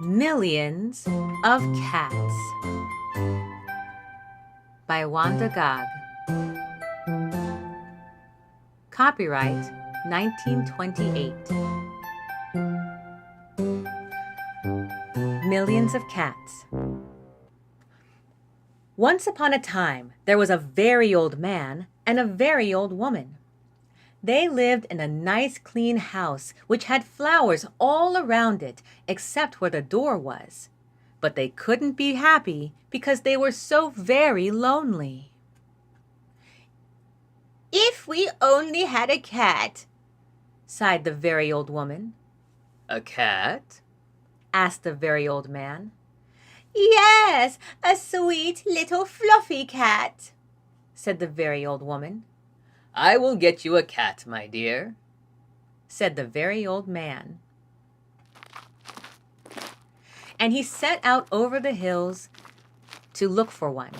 Millions of Cats by Wanda. Copyright 1928. Millions of Cats. Once upon a time, there was a very old man and a very old woman. They lived in a nice clean house which had flowers all around it except where the door was. But they couldn't be happy because they were so very lonely. "If we only had a cat," sighed the very old woman. "A cat?" asked the very old man. "Yes, a sweet little fluffy cat," said the very old woman. "I will get you a cat, my dear," said the very old man. And he set out over the hills to look for one.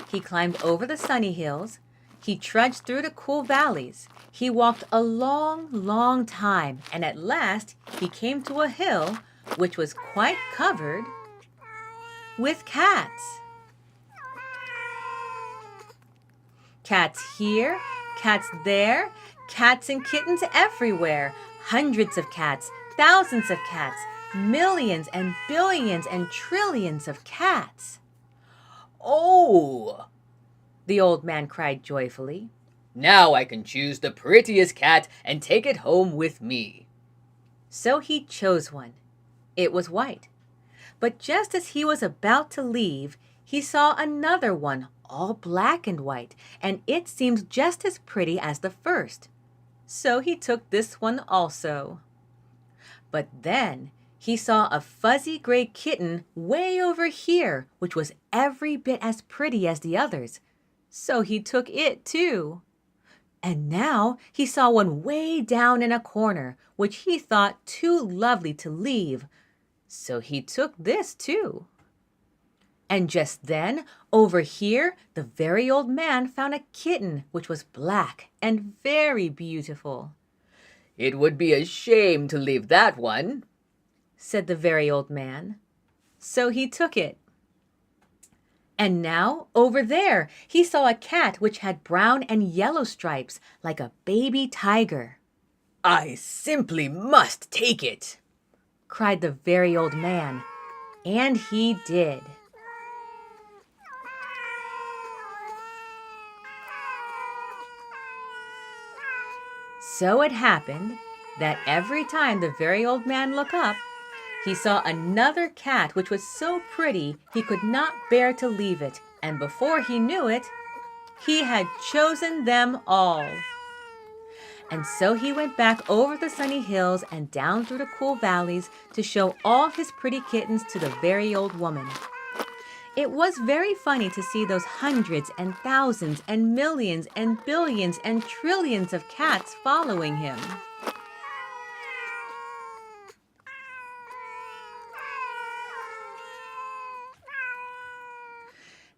He climbed over the sunny hills. He trudged through the cool valleys. He walked a long, long time, and at last he came to a hill which was quite covered with cats. Cats here, cats there, cats and kittens everywhere. Hundreds of cats, thousands of cats, millions and billions and trillions of cats. "Oh!" the old man cried joyfully. "Now I can choose the prettiest cat and take it home with me." So he chose one. It was white. But just as he was about to leave, he saw another one, all black and white, and it seemed just as pretty as the first. So he took this one also. But then he saw a fuzzy gray kitten way over here, which was every bit as pretty as the others. So he took it too. And now he saw one way down in a corner, which he thought too lovely to leave. So he took this too. And just then, over here, the very old man found a kitten which was black and very beautiful. "It would be a shame to leave that one," said the very old man. So he took it. And now, over there, he saw a cat which had brown and yellow stripes like a baby tiger. "I simply must take it," cried the very old man. And he did. So it happened that every time the very old man looked up, he saw another cat which was so pretty he could not bear to leave it, and before he knew it, he had chosen them all. And so he went back over the sunny hills and down through the cool valleys to show all his pretty kittens to the very old woman. It was very funny to see those hundreds and thousands and millions and billions and trillions of cats following him.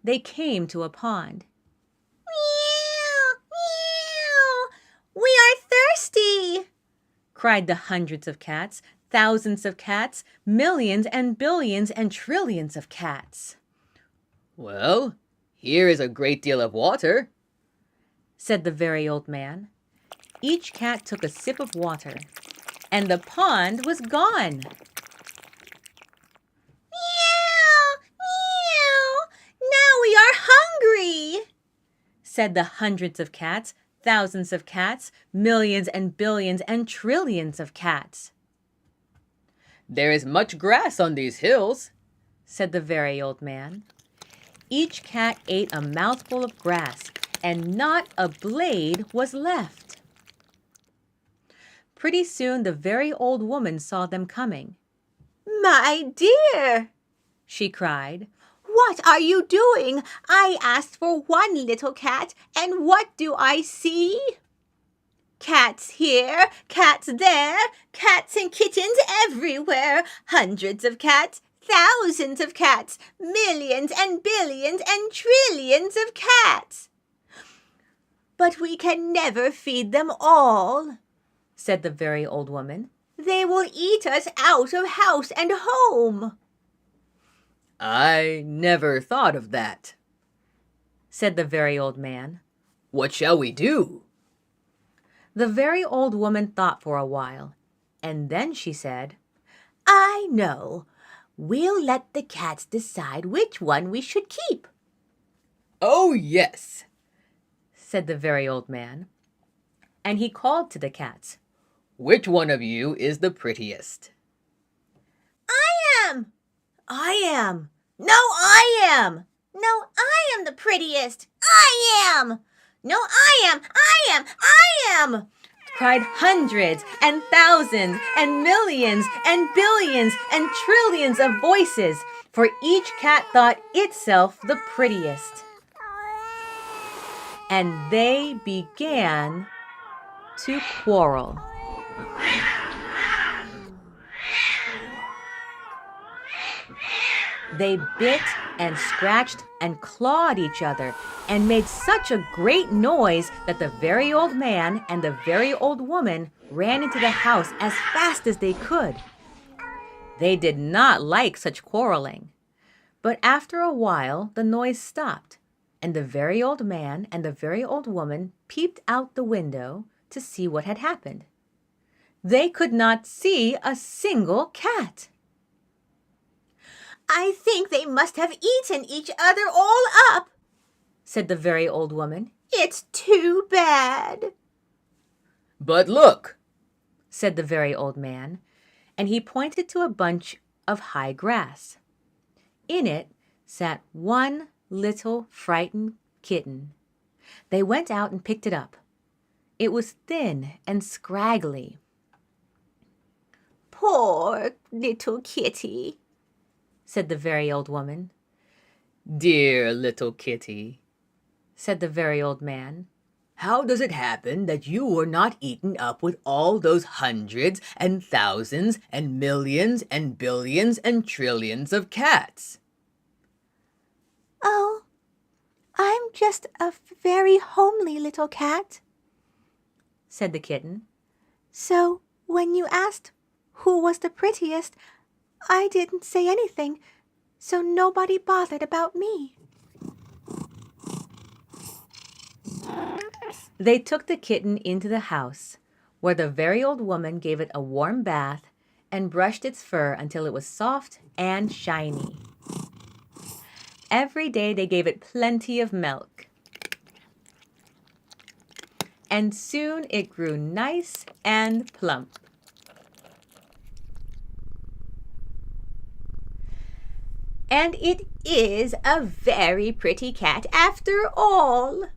They came to a pond. "Meow, meow, we are thirsty," cried the hundreds of cats, thousands of cats, millions and billions and trillions of cats. "Well, here is a great deal of water," said the very old man. Each cat took a sip of water, and the pond was gone. "Meow, meow, now we are hungry," said the hundreds of cats, thousands of cats, millions and billions and trillions of cats. "There is much grass on these hills," said the very old man. Each cat ate a mouthful of grass, and not a blade was left. Pretty soon the very old woman saw them coming. "My dear," she cried, "what are you doing? I asked for one little cat, and what do I see? Cats here, cats there, cats and kittens everywhere, hundreds of cats, thousands of cats, millions and billions and trillions of cats." But we can never feed them all," said the very old woman. "They will eat us out of house and home." I never thought of that, said the very old man. What shall we do? The very old woman thought for a while, and then she said, "I know. We'll let the cats decide which one we should keep." Oh, yes, said the very old man. And he called to the cats. Which one of you is the prettiest? "I am." "I am." "No, I am." "No, I am the prettiest." "I am." "No, I am. I am. I am." Cried hundreds and thousands and millions and billions and trillions of voices, for each cat thought itself the prettiest. And they began to quarrel. They bit and scratched and clawed each other and made such a great noise that the very old man and the very old woman ran into the house as fast as they could. They did not like such quarreling, but after a while the noise stopped, and the very old man and the very old woman peeped out the window to see what had happened. They could not see a single cat. "I think they must have eaten each other all up," said the very old woman. "It's too bad." But look, said the very old man, and he pointed to a bunch of high grass. In it sat one little frightened kitten. They went out and picked it up. It was thin and scraggly. "Poor little kitty," said the very old woman. dear little kitty, Said the very old man. how does it happen that you were not eaten up with all those hundreds and thousands and millions and billions and trillions of cats? "Oh, I'm just a very homely little cat," said the kitten. "So when you asked who was the prettiest, I didn't say anything, so nobody bothered about me." They took the kitten into the house, where the very old woman gave it a warm bath and brushed its fur until it was soft and shiny. Every day they gave it plenty of milk. And soon it grew nice and plump. "And it is a very pretty cat after all,"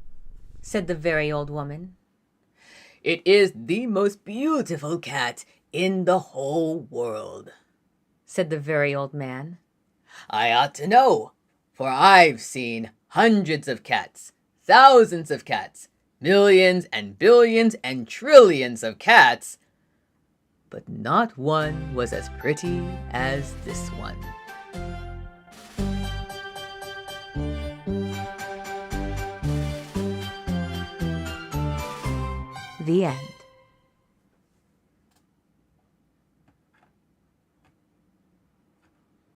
said the very old woman. It is the most beautiful cat in the whole world, said the very old man. I ought to know, for I've seen hundreds of cats, thousands of cats, millions and billions and trillions of cats, but not one was as pretty as this one. The end.